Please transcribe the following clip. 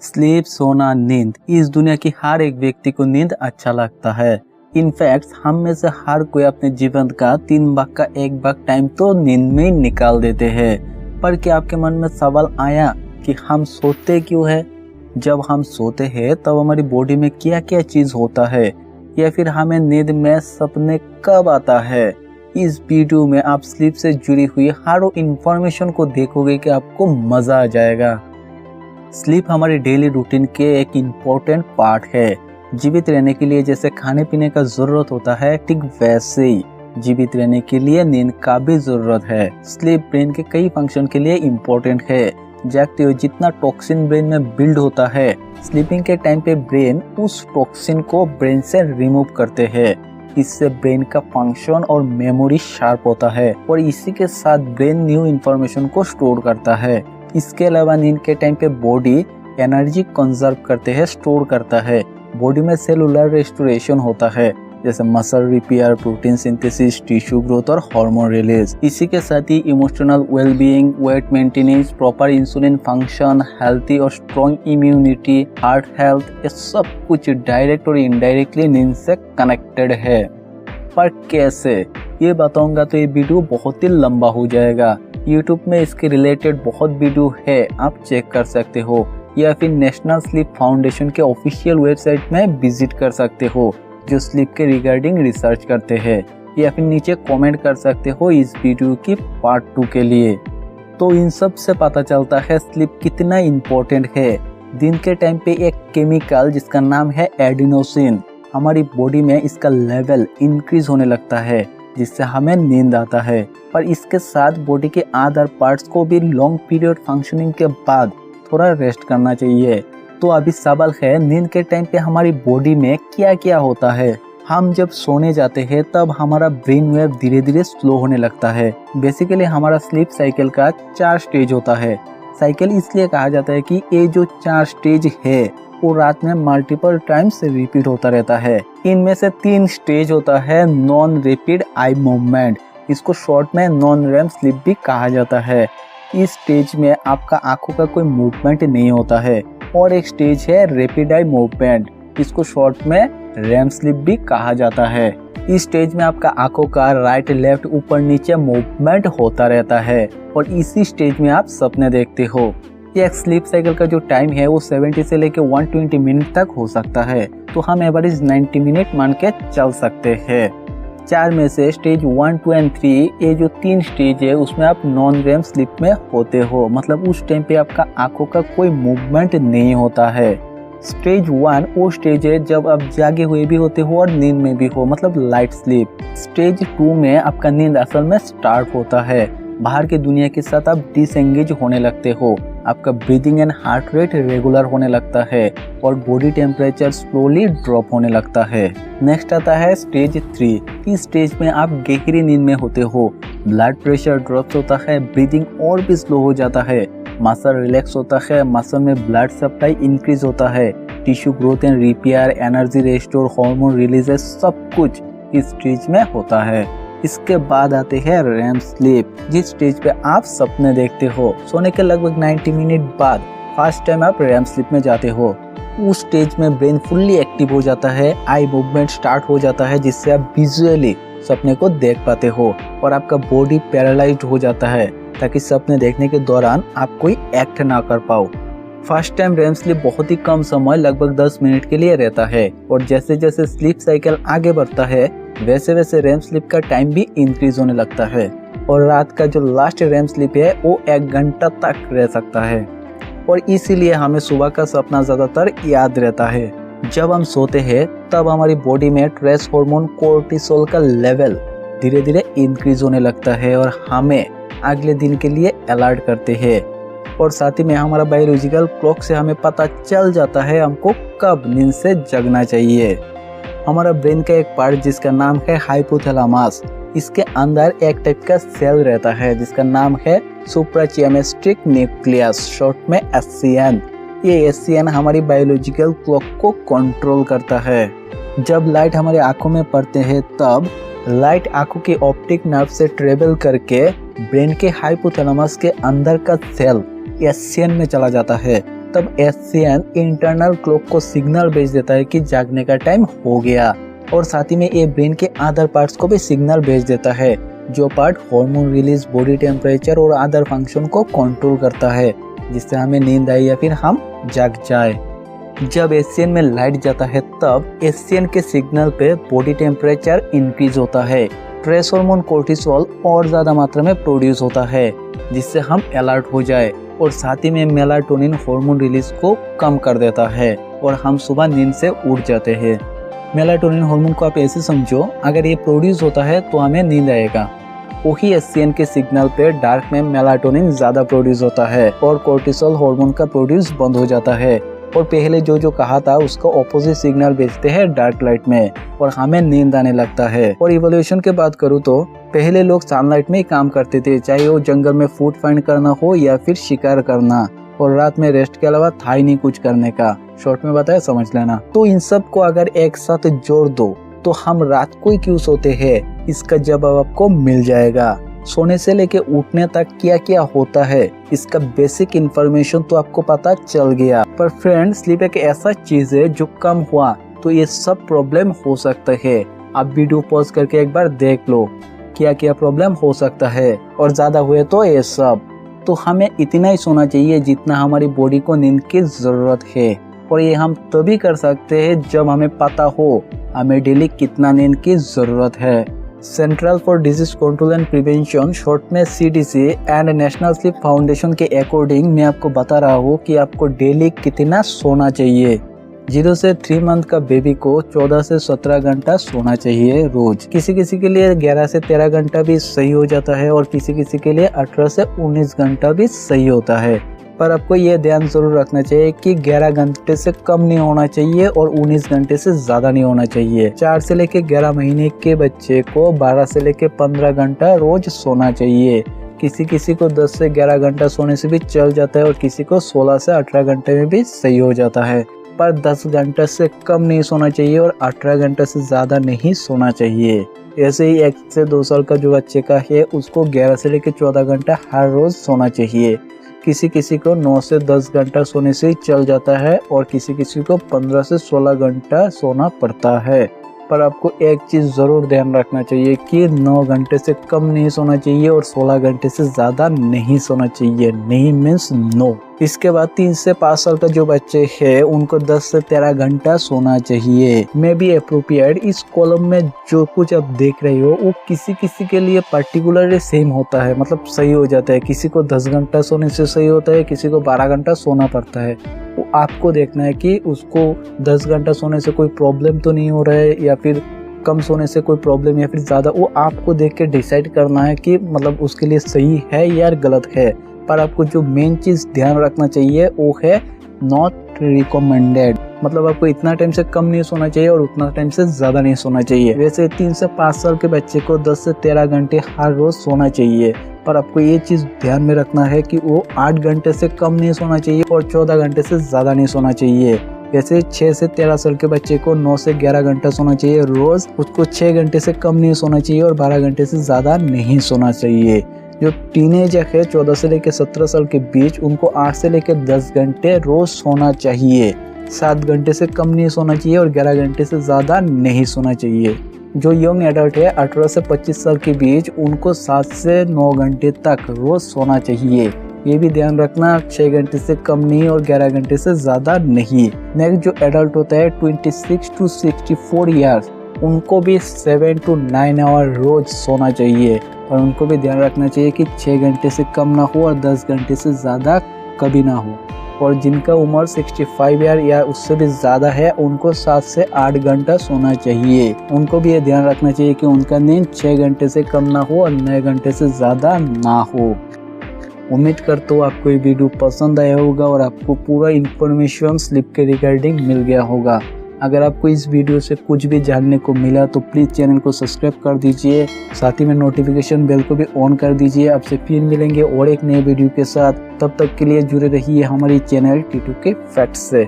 Sleep, सोना, नींद, इस दुनिया की हर एक व्यक्ति को नींद अच्छा लगता है। इनफैक्ट हम में से हर कोई अपने जीवन का 3 भाग का 1 भाग टाइम तो नींद में ही निकाल देते हैं। पर क्या आपके मन में सवाल आया कि हम सोते क्यों है? जब हम सोते हैं तब हमारी बॉडी में क्या क्या चीज होता है, या फिर हमें नींद में सपने कब आता है? इस वीडियो में आप स्लीप से जुड़ी हुई हर इंफॉर्मेशन को देखोगे कि आपको मजा आ जाएगा। स्लीप हमारी डेली रूटीन के एक इम्पोर्टेंट पार्ट है। जीवित रहने के लिए जैसे खाने पीने का जरूरत होता है, ठीक वैसे ही जीवित रहने के लिए नींद का भी जरूरत है। स्लीप ब्रेन के कई फंक्शन के लिए इम्पोर्टेंट है। जागते हुए जितना टॉक्सिन ब्रेन में बिल्ड होता है, स्लीपिंग के टाइम पे ब्रेन उस टॉक्सिन को ब्रेन से रिमूव करते हैं। इससे ब्रेन का फंक्शन और मेमोरी शार्प होता है और इसी के साथ ब्रेन न्यू इन्फॉर्मेशन को स्टोर करता है। इसके अलावा नींद के टाइम पे बॉडी एनर्जी कंजर्व करते हैं, स्टोर करता है। बॉडी में सेलुलर रेस्टोरेशन होता है, जैसे muscle repair, protein synthesis, tissue growth और हार्मोन रिलीज। इसी के साथ ही emotional wellbeing, weight maintenance, proper insulin function, healthy और स्ट्रॉन्ग इम्यूनिटी, हार्ट हेल्थ, ये सब कुछ डायरेक्ट और इनडायरेक्टली नींद से कनेक्टेड है। पर कैसे, ये बताऊंगा तो ये वीडियो बहुत ही लंबा हो जाएगा। YouTube में इसके रिलेटेड बहुत वीडियो है, आप चेक कर सकते हो, या फिर नेशनल स्लीप फाउंडेशन के ऑफिशियल वेबसाइट में विजिट कर सकते हो, जो स्लीप के रिगार्डिंग रिसर्च करते हैं, या फिर नीचे कमेंट कर सकते हो इस वीडियो की पार्ट 2 के लिए। तो इन सब से पता चलता है स्लीप कितना इम्पोर्टेंट है। दिन के टाइम पे एक केमिकल जिसका नाम है एडिनोसिन, हमारी बॉडी में इसका लेवल इंक्रीज होने लगता है, जिससे हमें नींद आता है। पर इसके साथ बॉडी के अदर पार्ट्स को भी लॉन्ग पीरियड फंक्शनिंग के बाद थोड़ा रेस्ट करना चाहिए। तो अभी सवाल है, नींद के टाइम पे हमारी बॉडी में क्या क्या होता है? हम जब सोने जाते हैं तब हमारा ब्रेन वेव धीरे धीरे स्लो होने लगता है। बेसिकली हमारा स्लीप साइकिल का 4 स्टेज होता है। साइकिल इसलिए कहा जाता है कि ये जो 4 स्टेज है वो रात में मल्टीपल टाइम्स रिपीट होता रहता है। इनमें से 3 स्टेज होता है नॉन रैपिड आई मूवमेंट, इसको शॉर्ट में नॉन रेम स्लीप भी कहा जाता है। इस स्टेज में आपका आंखों का कोई मूवमेंट नहीं होता है। और एक स्टेज है रैपिड आई मूवमेंट, इसको शॉर्ट में रेम स्लीप भी कहा जाता है। इस स्टेज में आपका आंखों का राइट लेफ्ट ऊपर नीचे मूवमेंट होता रहता है और इसी स्टेज में आप सपने देखते हो। ये स्लीप साइकिल का जो टाइम है वो 70 से लेकर 120 मिनट तक हो सकता है, तो हम एवरेज 90 मिनट मान के चल सकते हैं। 4 में से स्टेज 1, 2 और 3, ये जो 3 स्टेज है उसमें आप नॉन रेम स्लीप में होते हो, मतलब उस टाइम पे आपका आंखों का कोई मूवमेंट नहीं होता है। स्टेज 1 वो स्टेज है जब आप जागे हुए भी होते हो और नींद में भी हो, मतलब लाइट स्लीप। स्टेज 2 में आपका नींद असल में स्टार्ट होता है, बाहर की दुनिया के साथ आप डिसएंगेज होने लगते हो, आपका breathing and heart rate regular होने लगता है और बॉडी टेम्परेचर स्लोली ड्रॉप होने लगता है। नेक्स्ट आता है स्टेज 3। इस स्टेज में आप गहरी नींद में होते हो, ब्लड प्रेशर ड्रॉप होता है, ब्रीदिंग और भी स्लो हो जाता है, मसल रिलैक्स होता है, मसल में ब्लड सप्लाई इंक्रीज होता है, tissue growth and repair, energy restore, hormone release, सब कुछ इस स्टेज में होता है। इसके बाद आते हैं रेम स्लीप, जिस स्टेज पे आप सपने देखते हो। सोने के लगभग 90 मिनट बाद फर्स्ट टाइम आप रेम स्लीप में जाते हो। उस स्टेज में ब्रेन फुल्ली एक्टिव हो जाता है, आई मूवमेंट स्टार्ट हो जाता है, जिससे आप विजुअली सपने को देख पाते हो और आपका बॉडी पैरालाइज्ड हो जाता है, ताकि सपने देखने के दौरान आप कोई एक्ट ना कर पाओ। फर्स्ट टाइम रेम स्लीप बहुत ही कम समय, लगभग 10 मिनट के लिए रहता है और जैसे जैसे स्लीप साइकिल आगे बढ़ता है वैसे वैसे रेम स्लीप का टाइम भी इंक्रीज होने लगता है और रात का जो लास्ट रेम स्लीप है वो 1 घंटा तक रह सकता है और इसीलिए हमें सुबह का सपना ज्यादातर याद रहता है। जब हम सोते हैं तब हमारी बॉडी में स्ट्रेस हार्मोन कोर्टिसोल का लेवल धीरे धीरे इंक्रीज होने लगता है और हमें अगले दिन के लिए अलर्ट करते हैं और साथ ही में हमारा बायोलॉजिकल क्लॉक से हमें पता चल जाता है हमको कब नींद से जगना चाहिए। हमारा ब्रेन का एक पार्ट जिसका नाम है हाइपोथैलेमस, इसके अंदर एक टाइप का सेल रहता है जिसका नाम है सुप्राचियामेस्टिक न्यूक्लियस, शॉर्ट में SCN। ये SCN हमारी बायोलॉजिकल क्लॉक को कंट्रोल करता है। जब लाइट हमारे आंखों में पड़ते हैं तब लाइट आंखों के ऑप्टिक नर्व से ट्रेवल करके ब्रेन के हाइपोथैलेमस के अंदर का सेल SCN में चला जाता है तब एशियन इंटरनल क्लॉक को सिग्नल भेज देता है कि जागने का टाइम हो गया, और साथ ही में ये ब्रेन के अदर पार्ट्स को भी सिग्नल भेज देता है, जो part hormone release, body temperature और अदर फंक्शन को कंट्रोल करता है, जिससे हमें नींद आए या फिर हम जाग जाए। जब एशियन में लाइट जाता है तब एशियन के सिग्नल पे बॉडी टेम्परेचर इंक्रीज होता है, स्ट्रेस हार्मोन कोर्टिसोल और ज्यादा मात्रा में प्रोड्यूस होता है, जिससे हम अलर्ट हो जाए, और साथ ही में मेलाटोनिन हार्मोन रिलीज को कम कर देता है और हम सुबह नींद से उठ जाते हैं। मेलाटोनिन हार्मोन को आप ऐसे समझो, अगर ये प्रोड्यूस होता है तो हमें नींद आएगा। वही एशियन के सिग्नल पे डार्क में मेलाटोनिन ज्यादा प्रोड्यूस होता है और कोर्टिसोल हार्मोन का प्रोड्यूस बंद हो जाता है, और पहले जो कहा था उसका ऑपोजिट सिग्नल भेजते हैं डार्क लाइट में, और हमें नींद आने लगता है। और इवोल्यूशन की बात करूँ तो पहले लोग सनलाइट में ही काम करते थे, चाहे वो जंगल में फूड फाइंड करना हो या फिर शिकार करना, और रात में रेस्ट के अलावा था ही नहीं कुछ करने का। शॉर्ट में बताया, समझ लेना। तो इन सब को अगर एक साथ जोड़ दो तो हम रात को ही क्यों सोते हैं, इसका जवाब आपको मिल जाएगा। सोने से लेके उठने तक क्या क्या होता है, इसका बेसिक इंफॉर्मेशन तो आपको पता चल गया। पर फ्रेंड, स्लीप एक ऐसा चीज है जो कम हुआ तो ये सब प्रॉब्लम हो सकता है। आप वीडियो पॉज करके एक बार देख लो क्या क्या प्रॉब्लम हो सकता है, और ज्यादा हुए तो ये सब। तो हमें इतना ही सोना चाहिए जितना हमारी बॉडी को नींद की जरूरत है, और ये हम तभी कर सकते हैं जब हमें पता हो हमें डेली कितना नींद की जरूरत है। Central for disease control and prevention, short में CDC and national sleep foundation के अकॉर्डिंग मैं आपको बता रहा हूँ कि आपको डेली कितना सोना चाहिए। 0 से 3 मंथ का बेबी को 14 से 17 घंटा सोना चाहिए रोज। किसी किसी के लिए 11 से 13 घंटा भी सही हो जाता है, और किसी किसी के लिए 18 से 19 घंटा भी सही होता है। पर आपको ये ध्यान जरूर रखना चाहिए कि 11 घंटे से कम नहीं होना चाहिए और 19 घंटे से ज्यादा नहीं होना चाहिए। 4 से लेके 11 महीने के बच्चे को 12 से लेके 15 घंटा रोज सोना चाहिए। किसी किसी को 10 से 11 घंटा सोने से भी चल जाता है, और किसी को 16 से 18 घंटे में भी सही हो जाता है। पर 10 घंटे से कम नहीं सोना चाहिए और 18 घंटे से ज्यादा नहीं सोना चाहिए। ऐसे ही 1 से 2 साल का जो बच्चे का है उसको 11 से लेकर 14 घंटा हर रोज सोना चाहिए। किसी किसी को 9 से 10 घंटा सोने से ही चल जाता है, और किसी किसी को 15 से 16 घंटा सोना पड़ता है। पर आपको एक चीज जरूर ध्यान रखना चाहिए कि 9 घंटे से कम नहीं सोना चाहिए और 16 घंटे से ज्यादा नहीं सोना चाहिए। नहीं मीन्स नो। इसके बाद 3 से 5 साल का जो बच्चे हैं उनको 10 से 13 घंटा सोना चाहिए। May be appropriate. इस कॉलम में जो कुछ आप देख रहे हो वो किसी किसी के लिए पर्टिकुलरली सेम होता है, मतलब सही हो जाता है। किसी को 10 घंटा सोने से सही होता है, किसी को 12 घंटा सोना पड़ता है। वो आपको देखना है कि उसको 10 घंटा सोने से कोई प्रॉब्लम तो नहीं हो रहा है, या फिर कम सोने से कोई प्रॉब्लम, या फिर ज़्यादा। वो आपको देख के डिसाइड करना है कि मतलब उसके लिए सही है या गलत है। पर आपको जो मेन चीज़ ध्यान रखना चाहिए वो है नॉट रिकमेंडेड। मतलब आपको इतना टाइम से कम नहीं सोना चाहिए और उतना टाइम से ज़्यादा नहीं सोना चाहिए। वैसे 3 से 5 साल के बच्चे को 10 से 13 घंटे हर रोज़ सोना चाहिए, पर आपको ये चीज़ ध्यान में रखना है कि वो 8 घंटे से कम नहीं सोना चाहिए और 14 घंटे से ज़्यादा नहीं सोना चाहिए। वैसे 6 से 13 साल के बच्चे को 9 से 11 घंटा सोना चाहिए रोज़। उसको 6 घंटे से कम नहीं सोना चाहिए और 12 घंटे से ज़्यादा नहीं सोना चाहिए। जो टीनेजर है 14 से लेकर 17 साल के बीच, उनको 8 से लेकर 10 घंटे रोज सोना चाहिए। 7 घंटे से कम नहीं सोना चाहिए और 11 घंटे से ज़्यादा नहीं सोना चाहिए। जो यंग एडल्ट है 18 से 25 साल के बीच, उनको 7 से 9 घंटे तक रोज सोना चाहिए। ये भी ध्यान रखना, 6 घंटे से कम नहीं और 11 घंटे से ज़्यादा नहीं। नेक्स्ट जो एडल्ट होता है 26 टू 64 ईयर्स, उनको भी 7 to 9 आवर रोज सोना चाहिए, और उनको भी ध्यान रखना चाहिए कि 6 घंटे से कम ना हो और 10 घंटे से ज़्यादा कभी ना हो। और जिनका उम्र 65 ईयर या उससे भी ज़्यादा है, उनको 7 से 8 घंटा सोना चाहिए। उनको भी ये ध्यान रखना चाहिए कि उनका नींद 6 घंटे से कम ना हो और 9 घंटे से ज़्यादा ना हो। उम्मीद करता हूँ आपको ये वीडियो पसंद आया होगा और आपको पूरा इन्फॉर्मेशन स्लीप के रिगार्डिंग मिल गया होगा। अगर आपको इस वीडियो से कुछ भी जानने को मिला तो प्लीज़ चैनल को सब्सक्राइब कर दीजिए, साथ ही में नोटिफिकेशन बेल को भी ऑन कर दीजिए। आपसे फिर मिलेंगे और एक नए वीडियो के साथ। तब तक के लिए जुड़े रहिए हमारी चैनल T2K फैक्ट्स से।